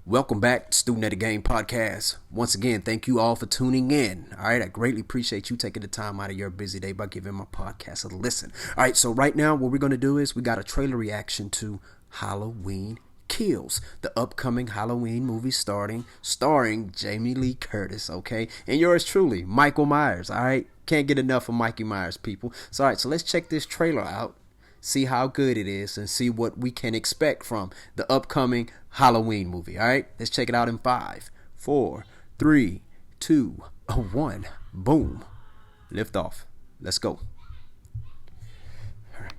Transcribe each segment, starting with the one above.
Welcome back to Student at the Game podcast. Once again, thank you all for tuning in. All right, I greatly appreciate you taking the time out of your busy day by giving my podcast a listen. All right, so right now what we're going to do is we got a trailer reaction to Halloween Kills, the upcoming Halloween movie starring Jamie Lee Curtis, okay? And yours truly, Michael Myers, all right? Can't get enough of Mikey Myers, people. So, all right, so let's check this trailer out, see how good it is, and see what we can expect from the upcoming Halloween movie. All right, let's check it out in 5, 4, 3, 2, 1. Boom. Lift off. Let's go. All right.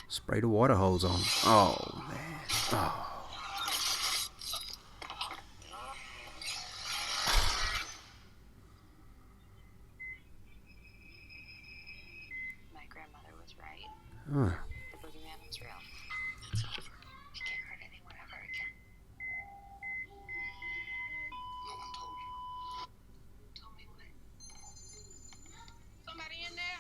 Spray the water hose on. Oh, man. Oh. My grandmother was right. Huh. The boogeyman was real. It's over. You can't hurt anyone ever again. No one told you. Told me what? Somebody in there?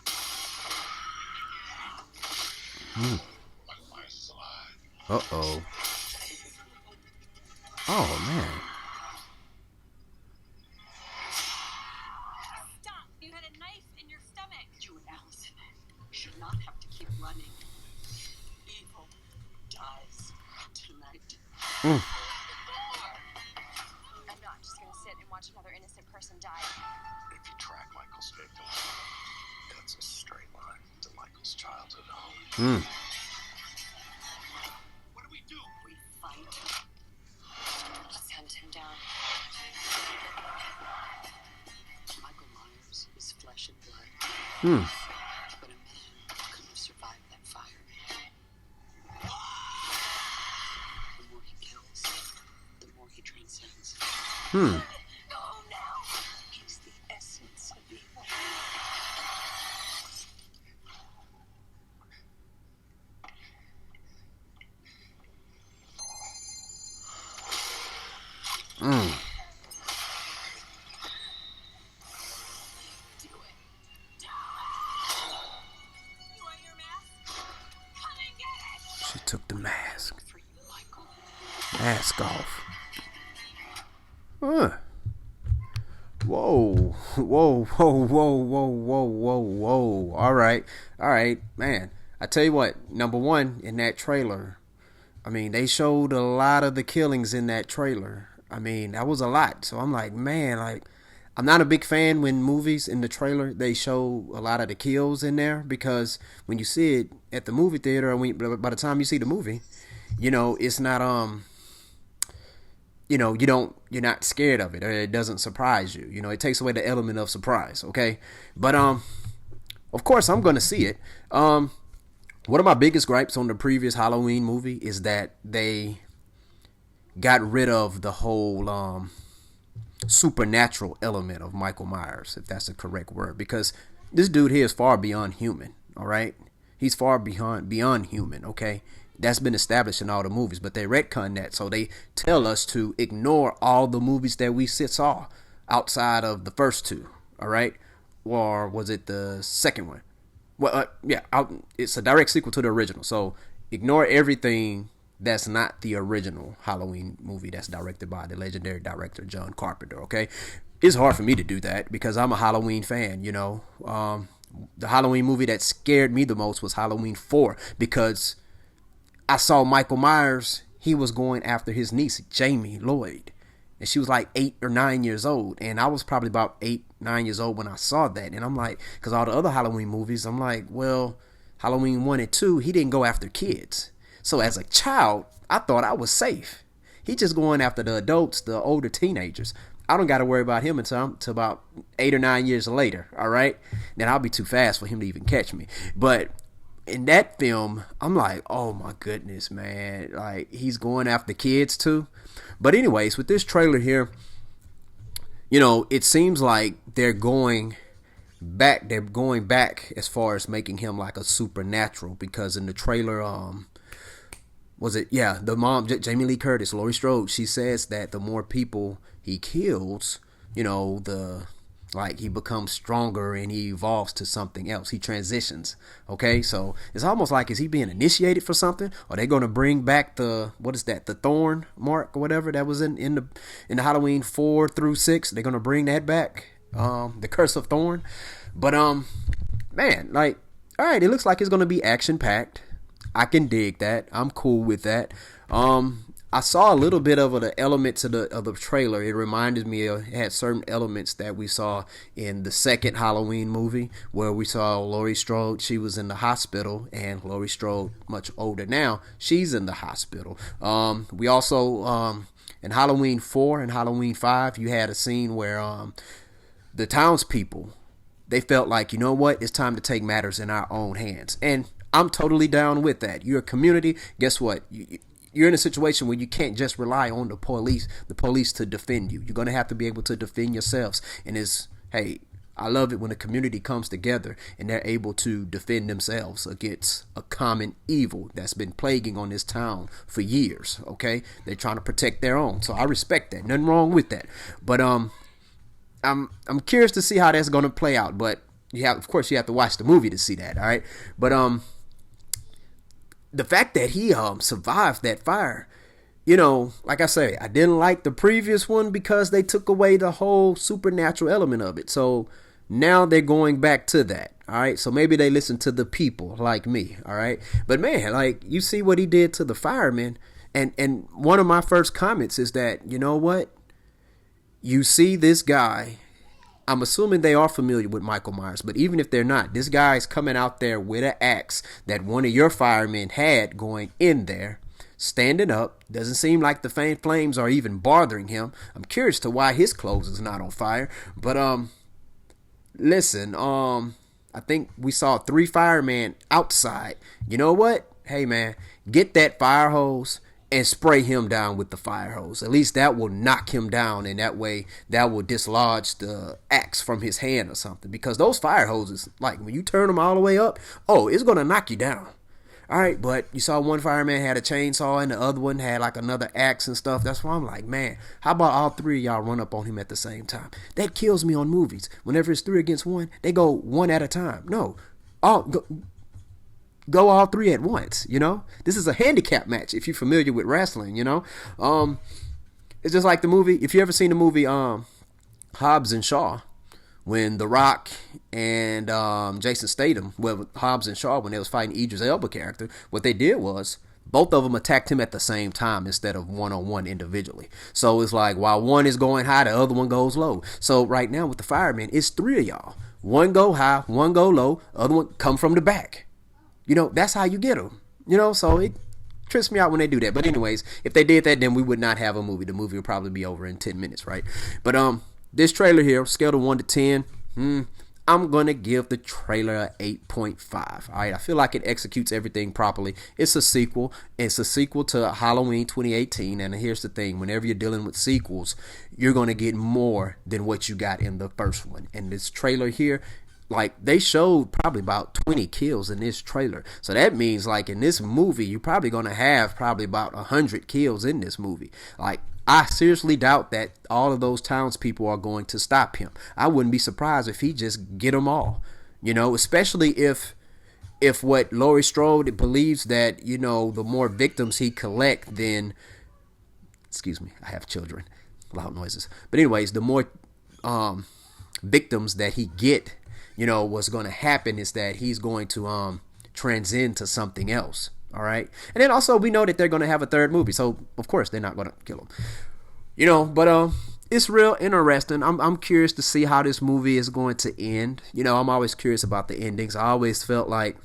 Michael Myers is alive. Uh-oh. Oh, man. Stop! You had a knife in your stomach. You and Allison should not have to keep running. Evil dies tonight. I'm not just gonna sit and watch another innocent person die. If you track Michael's victims, that's a straight line to Michael's childhood home. What do? We fight. Let's hunt him down. Michael Myers is flesh and blood. But a man couldn't have survived that fire. The more he kills, the more he transcends. Go now. He's the essence of evil. Do it. You want your mask? Come and get it. She took the mask. For you, Michael. Mask off. Huh. Whoa. Whoa, whoa, whoa, whoa, whoa, whoa, whoa. All right, man. I tell you what, number one, in that trailer, I mean, they showed a lot of the killings in that trailer. I mean, that was a lot. So I'm like, man, like, I'm not a big fan when movies in the trailer, they show a lot of the kills in there, because when you see it at the movie theater, by the time you see the movie, it's not, you're not scared of it, or it doesn't surprise you. It takes away the element of surprise, okay? But, of course, I'm going to see it. One of my biggest gripes on the previous Halloween movie is that they got rid of the whole supernatural element of Michael Myers, if that's the correct word, because this dude here is far beyond human, all right? He's far beyond human, okay? That's been established in all the movies, but they retcon that, so they tell us to ignore all the movies that we saw outside of the first two, all right? Or was it the second one? Well, it's a direct sequel to the original, so ignore everything that's not the original Halloween movie that's directed by the legendary director John Carpenter, okay? It's hard for me to do that because I'm a Halloween fan, The Halloween movie that scared me the most was Halloween 4, because I saw Michael Myers, he was going after his niece, Jamie Lloyd. And she was like 8 or 9 years old. And I was probably about 8, 9 years old when I saw that. And I'm like, because all the other Halloween movies, I'm like, well, Halloween 1 and 2, he didn't go after kids. So as a child, I thought I was safe. He just going after the adults, the older teenagers. I don't got to worry about him until about 8 or 9 years later. All right, then I'll be too fast for him to even catch me. But in that film, I'm like, oh my goodness, man, like he's going after kids too. But anyways, with this trailer here, it seems like they're going back as far as making him like a supernatural, because in the trailer, the mom, Jamie Lee Curtis, Laurie Strode, she says that the more people he kills, he becomes stronger and he evolves to something else. He transitions. Okay, so it's almost like, is he being initiated for something? Are they going to bring back the thorn mark or whatever that was in the Halloween 4 through 6? They're going to bring that back, the Curse of Thorn. But man, like, all right, it looks like it's going to be action packed. I can dig that. I'm cool with that. I saw a little bit of the elements of the trailer. It reminded me it had certain elements that we saw in the second Halloween movie, where we saw Laurie Strode. She was in the hospital, and Laurie Strode, much older now, she's in the hospital. We also, in Halloween 4 and Halloween 5, you had a scene where the townspeople, they felt like, you know what, it's time to take matters in our own hands. And I'm totally down with that. You're a community. Guess what? You're in a situation where you can't just rely on the police to defend you. You're going to have to be able to defend yourselves. And I love it when a community comes together and they're able to defend themselves against a common evil that's been plaguing on this town for years. Okay, they're trying to protect their own. So I respect that. Nothing wrong with that. But I'm curious to see how that's going to play out. But you have to watch the movie to see that. All right, but the fact that he survived that fire, like I say, I didn't like the previous one because they took away the whole supernatural element of it. So now they're going back to that. All right, so maybe they listen to the people like me. All right, but man, like, you see what he did to the firemen, and one of my first comments is that, you know what, you see this guy. I'm assuming they are familiar with Michael Myers, but even if they're not, this guy's coming out there with an axe that one of your firemen had going in there, standing up. Doesn't seem like the faint flames are even bothering him. I'm curious to why his clothes is not on fire. But listen, I think we saw 3 firemen outside. You know what? Hey man, get that fire hose and spray him down with the fire hose. At least that will knock him down, and that way that will dislodge the axe from his hand or something. Because those fire hoses, like when you turn them all the way up, it's gonna knock you down. All right, but you saw one fireman had a chainsaw and the other one had like another axe and stuff. That's why I'm like, man, how about all 3 of y'all run up on him at the same time? That kills me on movies. Whenever it's 3 against 1, they go one at a time. No, go all 3 at once. This is a handicap match if you're familiar with wrestling. It's just like the movie, if you ever seen the movie Hobbs and Shaw, when The Rock and Jason Statham, Hobbs and Shaw, when they was fighting Idris Elba character, what they did was both of them attacked him at the same time instead of one-on-one individually. So it's like, while one is going high, the other one goes low. So right now with the firemen, it's 3 of y'all. One go high, one go low, other one come from the back. That's how you get them. So it trips me out when they do that. But anyways, if they did that, then we would not have a movie. The movie would probably be over in 10 minutes, right? But this trailer here, scale of 1 to 10, I'm going to give the trailer a 8.5. All right, I feel like it executes everything properly. It's a sequel. It's a sequel to Halloween 2018. And here's the thing. Whenever you're dealing with sequels, you're going to get more than what you got in the first one. And this trailer here, like, they showed probably about 20 kills in this trailer. So that means, like, in this movie, you're probably going to have probably about 100 kills in this movie. Like, I seriously doubt that all of those townspeople are going to stop him. I wouldn't be surprised if he just get them all. Especially if what Laurie Strode believes that, the more victims he collect, then, excuse me, I have children, loud noises. But anyways, the more victims that he get, what's going to happen is that he's going to transcend to something else. All right. And then also we know that they're going to have a 3rd movie. So, of course, they're not going to kill him. But it's real interesting. I'm curious to see how this movie is going to end. I'm always curious about the endings. I always felt like,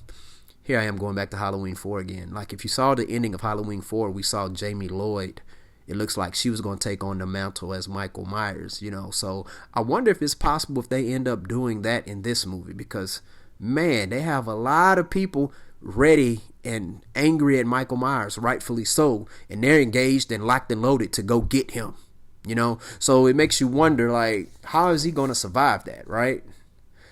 here I am going back to Halloween 4 again. Like, if you saw the ending of Halloween 4, we saw Jamie Lloyd it looks like she was going to take on the mantle as Michael Myers, you know. So I wonder if it's possible if they end up doing that in this movie, because, man, they have a lot of people ready and angry at Michael Myers, rightfully so, and they're engaged and locked and loaded to go get him, you know. So it makes you wonder, like, how is he going to survive that, right?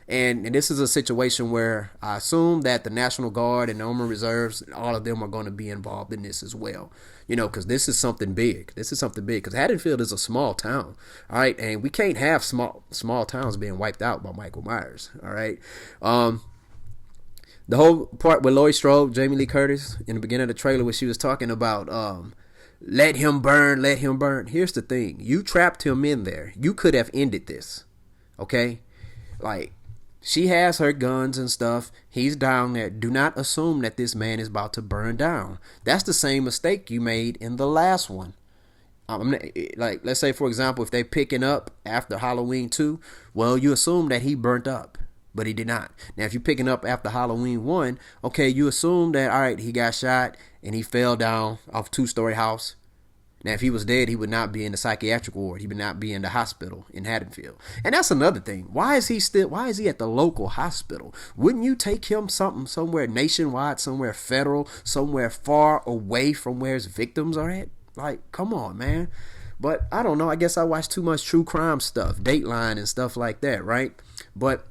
And this is a situation where I assume that the National Guard and the Army Reserves, all of them are going to be involved in this as well. You know, because this is something big. This is something big. Because Haddonfield is a small town. All right. And we can't have small towns being wiped out by Michael Myers. All right. The whole part with Laurie Strode, Jamie Lee Curtis, in the beginning of the trailer where she was talking about let him burn, let him burn. Here's the thing. You trapped him in there. You could have ended this. Okay? Like, she has her guns and stuff. He's down there. Do not assume that this man is about to burn down. That's the same mistake you made in the last one. Like, let's say, for example, if they picking up after Halloween 2, well, you assume that he burnt up, but he did not. Now, if you're picking up after Halloween 1, okay, you assume that, all right, he got shot and he fell down off a 2-story house. Now, if he was dead, he would not be in the psychiatric ward. He would not be in the hospital in Haddonfield. And that's another thing. Why is he at the local hospital? Wouldn't you take him somewhere nationwide, somewhere federal, somewhere far away from where his victims are at? Like, come on, man. But I don't know. I guess I watch too much true crime stuff, Dateline and stuff like that, right? But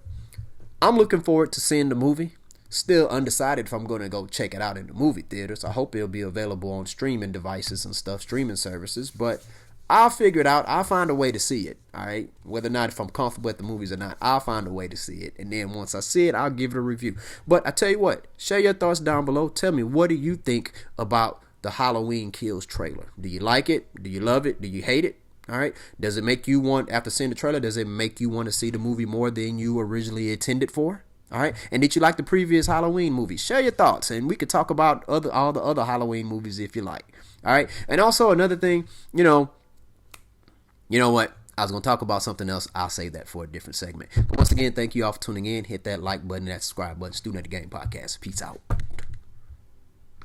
I'm looking forward to seeing the movie. Still undecided if I'm going to go check it out in the movie theaters. I hope it'll be available on streaming devices and stuff, streaming services. But I'll figure it out. I'll find a way to see it. All right. Whether or not if I'm comfortable at the movies or not, I'll find a way to see it. And then once I see it, I'll give it a review. But I tell you what, share your thoughts down below. Tell me, what do you think about the Halloween Kills trailer? Do you like it? Do you love it? Do you hate it? All right. Does it make you want, after seeing the trailer, does it make you want to see the movie more than you originally intended for? All right. And did you like the previous Halloween movies? Share your thoughts, and we could talk about all the other Halloween movies if you like. All right. And also another thing, you know what? I was going to talk about something else. I'll save that for a different segment. But once again, thank you all for tuning in. Hit that like button, that subscribe button. Student of the Game Podcast. Peace out.